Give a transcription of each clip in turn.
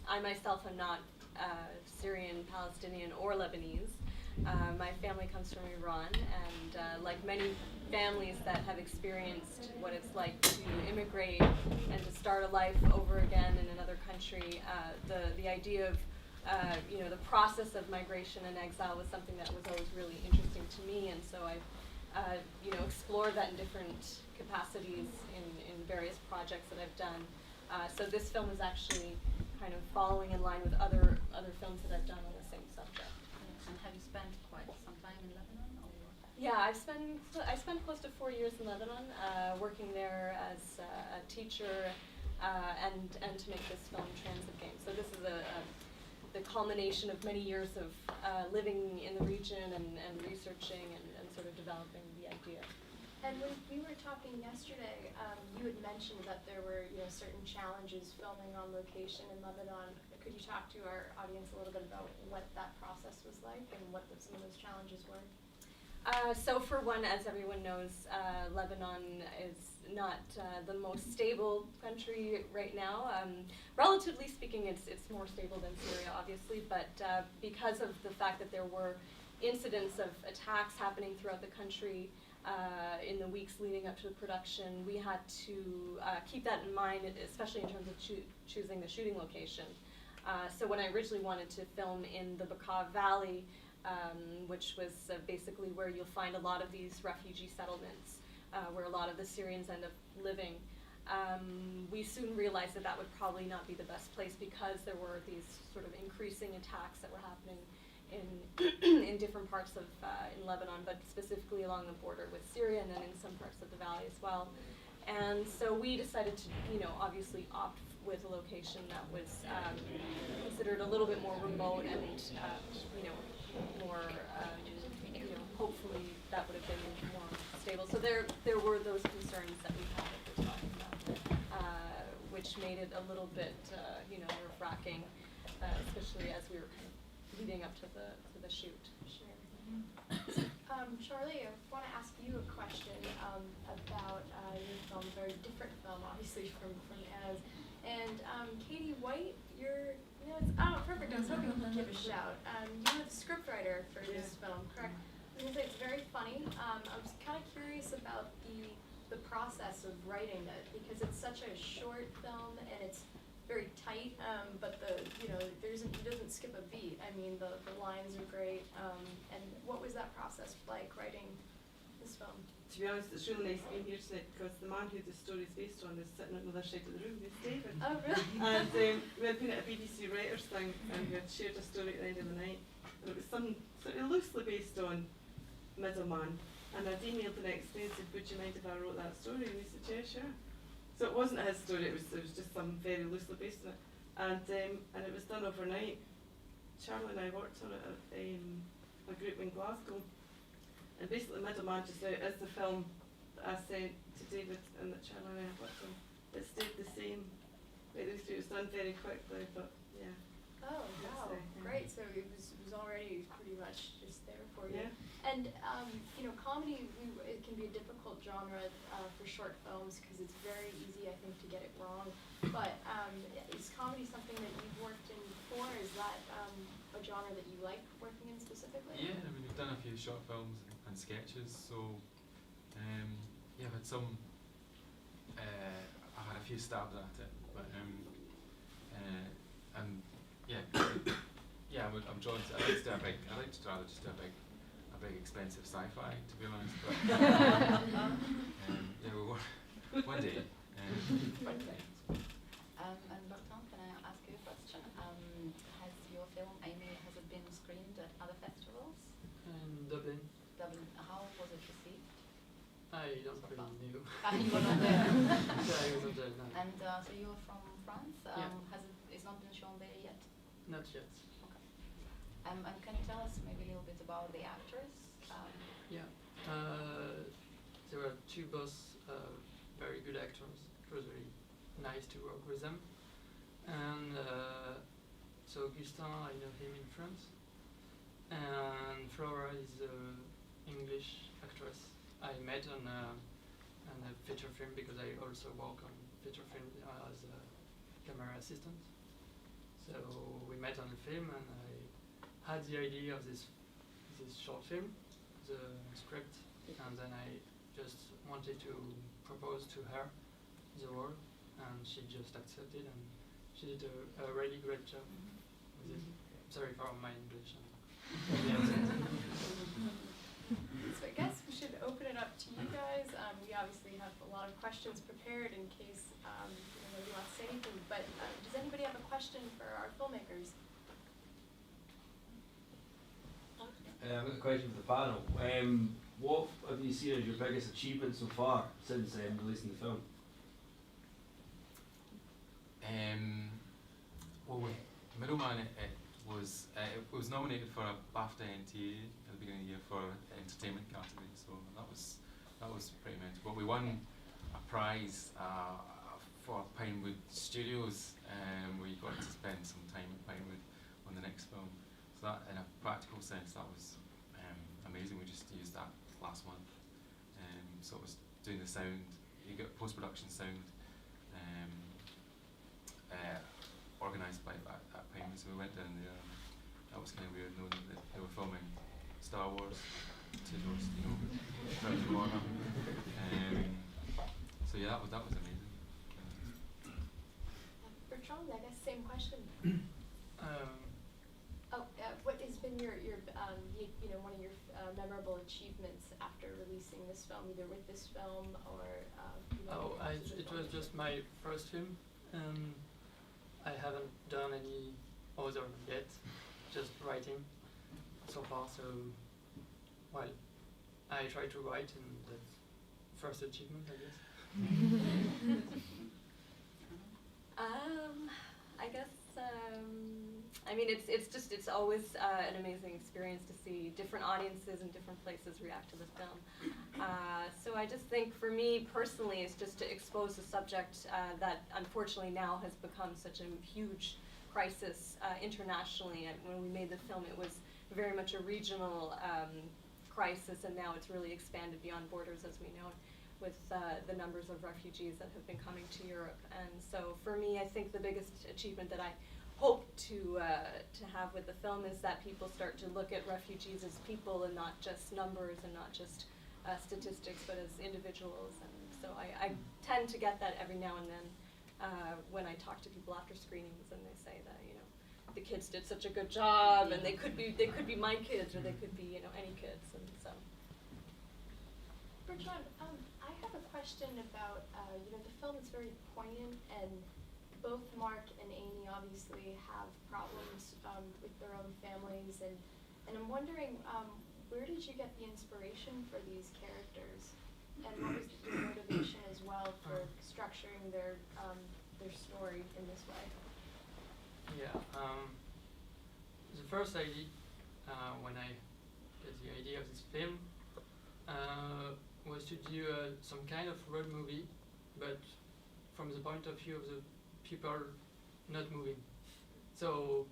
I myself am not Syrian, Palestinian, or Lebanese. My family comes from Iran, and like many families that have experienced what it's like to immigrate and to start a life over again in another country, the idea of the process of migration and exile was something that was always really interesting to me, and so I've explored that in different capacities in various projects that I've done. So this film is actually kind of following in line with other films that I've done on the same subject. And have you spent quite some time in Lebanon? Or? Yeah, I spent close to 4 years in Lebanon, working there as a teacher and to make this film Transit Game. So this is the culmination of many years of living in the region and researching and sort of developing the idea. And when we were talking yesterday, you had mentioned that there were certain challenges filming on location in Lebanon. Could you talk to our audience a little bit about what that process was like and what some of those challenges were? So for one, as everyone knows, Lebanon is not the most stable country right now. Relatively speaking, it's more stable than Syria, obviously, but because of the fact that there were incidents of attacks happening throughout the country in the weeks leading up to the production, we had to keep that in mind, especially in terms of choosing the shooting location. So when I originally wanted to film in the Bekaa Valley, which was basically where you'll find a lot of these refugee settlements, where a lot of the Syrians end up living, we soon realized that that would probably not be the best place because there were these sort of increasing attacks that were happening in different parts of in Lebanon, but specifically along the border with Syria and then in some parts of the valley as well. And so we decided to, obviously opt with a location that was considered a little bit more remote and, more, hopefully that would have been more stable. So there were those concerns that we had that we're talking about, which made it a little bit, nerve-wracking, especially as we were kind of leading up to the shoot. Sure. Charlie, I want to ask you a question about your film, a very different film, obviously, from Anna's. And Katie White, perfect. I was hoping you could give a shout. You were the scriptwriter for this film, correct? I was going to say it's very funny. I was kind of curious about the process of writing it because it's such a short film and it's very tight, but it doesn't skip a beat. I mean, the lines are great. And what was that process like writing this film? To be honest, it's really nice being here tonight because the man who the story is based on is sitting on the other side of the room. It's Devin. Oh, really? And we had been at a BBC writers thing and we had shared a story at the end of the night. And it was some sort of loosely based on Middleman. And I'd emailed the next day and said, would you mind if I wrote that story? And he said, yeah, sure. So it wasn't his story, it was just some very loosely based on it. And it was done overnight. Charlie and I worked on it at a group in Glasgow. And basically Middleman just out is the film that I sent to David and that Charlie and I worked on. It stayed the same. It was done very quickly, but yeah. Oh, wow, great. So it was already pretty much just there for you. Yeah. And, comedy, it can be a difficult genre for short films because it's very easy, I think, to get it wrong. But is comedy something that you've worked in before? Is that a genre that you like working in specifically? Yeah, I mean, we've done a few short films and sketches, so I've had some, I had a few stabs at it, but I'm drawn to, I'd like to rather just do a big expensive sci-fi, to be honest, but one day. And Bertrand, can I ask you a question? Has your film, has it been screened at other festivals? Dublin. How was it received? I don't really know. You were not there. Yeah, I was not there, no. And so you're from France? Yeah. It's not been shown there yet? Not yet. Okay. And can you tell us maybe a little bit about the actors? There were two very good actors. It was very nice to work with them. And so Augustin, I know him in France. And Flora is an English actress I met on a feature film because I also work on feature film as a camera assistant. So we met on the film, and I had the idea of this short film, the script, and then I just wanted to propose to her the role, and she just accepted, and she did a really great job with it. Sorry for my English. So I guess we should open it up to you guys. We obviously have a lot of questions prepared in case nobody wants to say anything, but does anybody have a question for our filmmakers? I've got a question for the panel. What have you seen as your biggest achievement so far since releasing the film? Well, with Middleman, it was nominated for a BAFTA NTA at the beginning of the year for entertainment category, so that was pretty mental. But we won a prize for Pinewood Studios, where you got to spend some time at Pinewood on the next film. So that, in a practical sense, that was amazing. We just used that last month. So it was doing the sound. You get post-production sound organised by at Pinewood. So we went down there. That was kind of weird knowing that they were filming Star Wars, two doors, around the corner. So yeah, that was amazing. Bertrand, I guess same question. What has been your one of your memorable achievements after releasing this film, either with this film or? It was just my first film, and I haven't done any other yet, just writing so far. So, well, I try to write, and that's first achievement, I guess. I guess. I mean, it's always an amazing experience to see different audiences and different places react to the film. So I just think, for me personally, it's just to expose a subject that unfortunately now has become such a huge crisis internationally. And when we made the film, it was very much a regional crisis, and now it's really expanded beyond borders, as we know, with the numbers of refugees that have been coming to Europe. And so for me, I think the biggest achievement that I hope to have with the film is that people start to look at refugees as people and not just numbers and not just statistics, but as individuals. And so I tend to get that every now and then when I talk to people after screenings, and they say that the kids did such a good job, and they could be my kids, or they could be any kids. And so Bertrand, I have a question about the film is very poignant, and both Mark and Amy obviously have problems with their own families, and I'm wondering, where did you get the inspiration for these characters, and what was your motivation as well for structuring their story in this way? Yeah, the first idea, when I got the idea of this film, was to do some kind of road movie, but from the point of view of the people not moving. So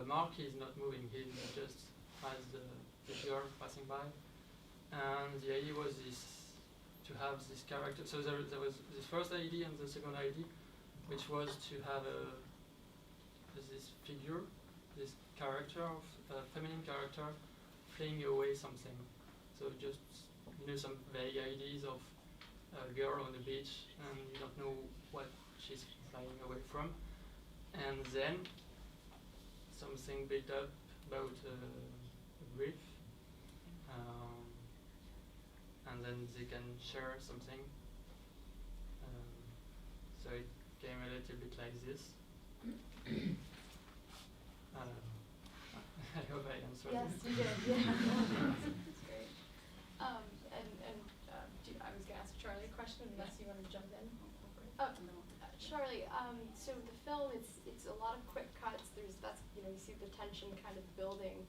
Mark is not moving, he just has the girl passing by. And the idea was to have this character. So there was this first idea and the second idea, which was to have this figure, this character, a feminine character, fleeing away something. So just some vague ideas of a girl on the beach, and you don't know what she's flying away from. And then something built up about a brief, and then they can share something. So it came a little bit like this. I hope I answered. Yes, you did. Yeah, that's great. I was going to ask Charlie a question, unless you want to jump in. Charlie, so the film, it's a lot of quick cuts. You see the tension kind of building.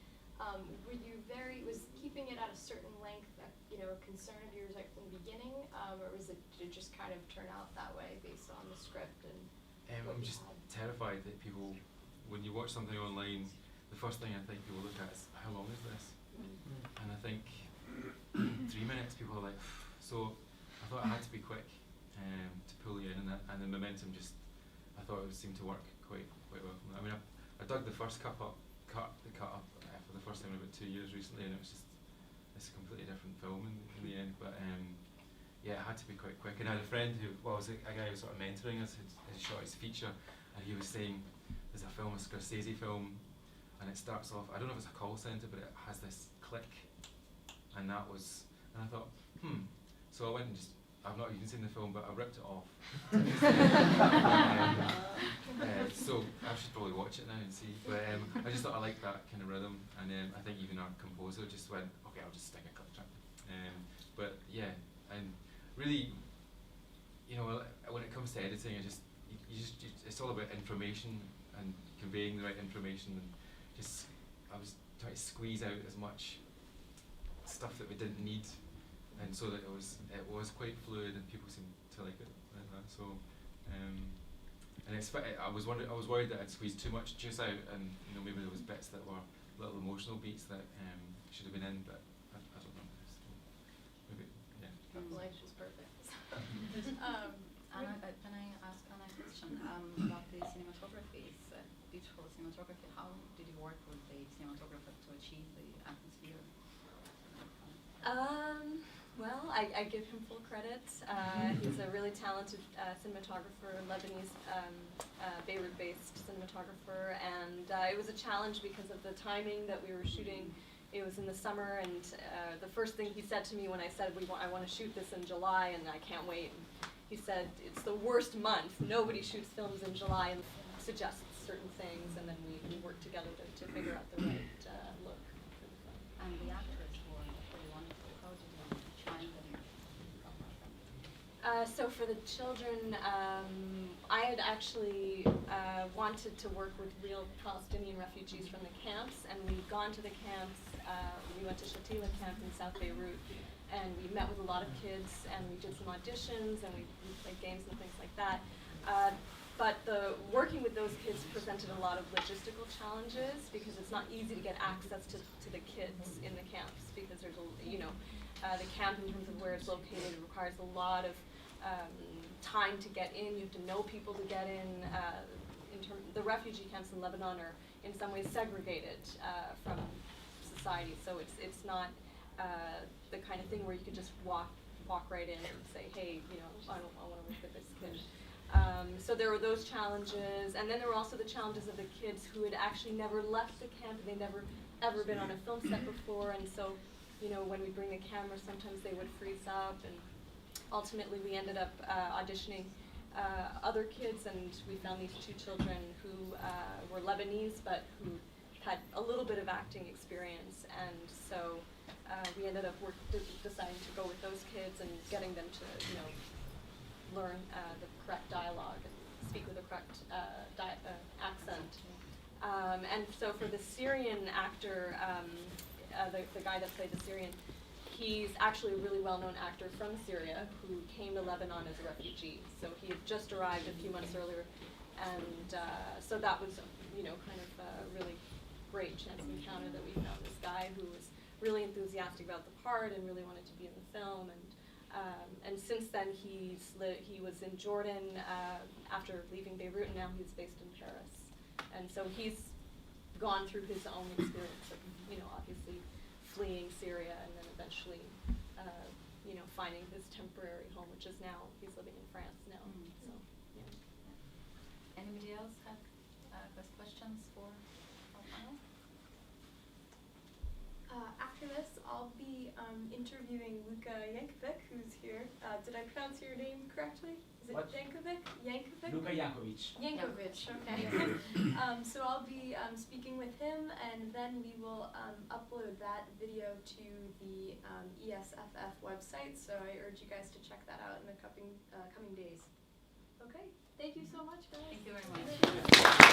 Was keeping it at a certain length a concern of yours right from the beginning, or was it to just kind of turn out that way based on the script and? I'm just terrified that people, when you watch something online, the first thing I think people look at is, how long is this? And I think 3 minutes, people are like, so I thought I had to be quick to pull you in, and the momentum just, I I thought it seemed to work quite well. I mean, I dug the first cut up for the first time in about 2 years recently, and it's a completely different film in the end. But yeah, it had to be quite quick. And I had a friend who, was a guy who was sort of mentoring us, had shot his feature, and he was saying there's a film, a Scorsese film, and it starts off, I don't know if it's a call centre, but it has this click, and I thought, so I went and I've not even seen the film, but I ripped it off. So I should probably watch it now and see. But I just thought I liked that kind of rhythm, and I think even our composer just went, okay, I'll just stick a click track. But yeah, and really, when it comes to editing, it's all about information and conveying the right information, and I was trying to squeeze out as much stuff that we didn't need, and so that it was quite fluid and people seemed to like it like that. So and I was worried that I'd squeezed too much juice out, and maybe there was bits that were little emotional beats that should have been in, but I don't know. So maybe, yeah. Life was perfect. Anna, can I ask Anna a question about the cinematography? It's beautiful cinematography. How did you work with the cinematographer to achieve the atmosphere? Well, I give him full credit. He's a really talented cinematographer, Lebanese, Beirut-based cinematographer, and it was a challenge because of the timing that we were shooting. It was in the summer, and the first thing he said to me when I said, I want to shoot this in July, and I can't wait. And he said, it's the worst month. Nobody shoots films in July, and suggests certain things, and then we work together to figure out the right look for the film. And the actors were wonderful. How did you find them? So for the children, I had actually wanted to work with real Palestinian refugees from the camps, and we'd gone to the camps. We went to Shatila camp in South Beirut, and we met with a lot of kids, and we did some auditions, and we played games and things like that. But working with those kids presented a lot of logistical challenges, because it's not easy to get access to the kids in the camps, because there's the camp, in terms of where it's located, requires a lot of time to get in. You have to know people to get in. The refugee camps in Lebanon are in some ways segregated from society, so it's not the kind of thing where you can just walk right in and say, hey, I want to work with this kid. So there were those challenges, and then there were also the challenges of the kids who had actually never left the camp. They'd never ever been on a film set before, and so when we bring the camera, sometimes they would freeze up, and ultimately we ended up auditioning other kids, and we found these two children who were Lebanese but who had a little bit of acting experience, and so we ended up deciding to go with those kids and getting them to learn the correct dialogue and speak with the correct accent. And so for the Syrian actor, the guy that played the Syrian, he's actually a really well-known actor from Syria who came to Lebanon as a refugee. So he had just arrived a few months earlier, and so that was, kind of a really great chance encounter that we found this guy who was really enthusiastic about the part and really wanted to be in the film. And since then he was in Jordan after leaving Beirut, and now he's based in Paris. And so he's gone through his own experience of, obviously fleeing Syria and then eventually, finding his temporary home, which is now, he's living in France now. So, yeah. Anybody else have questions for our panel? After this, I'll be interviewing Luka Yankovic, who's here. Did I pronounce your name correctly? Is it What? Yankovic? Yankovic? Luka Jankovic. Yankovic, okay. So I'll be speaking with him, and then we will upload that video to the ESFF website. So I urge you guys to check that out in the coming days. Okay, thank you so much, guys. Thank you very much.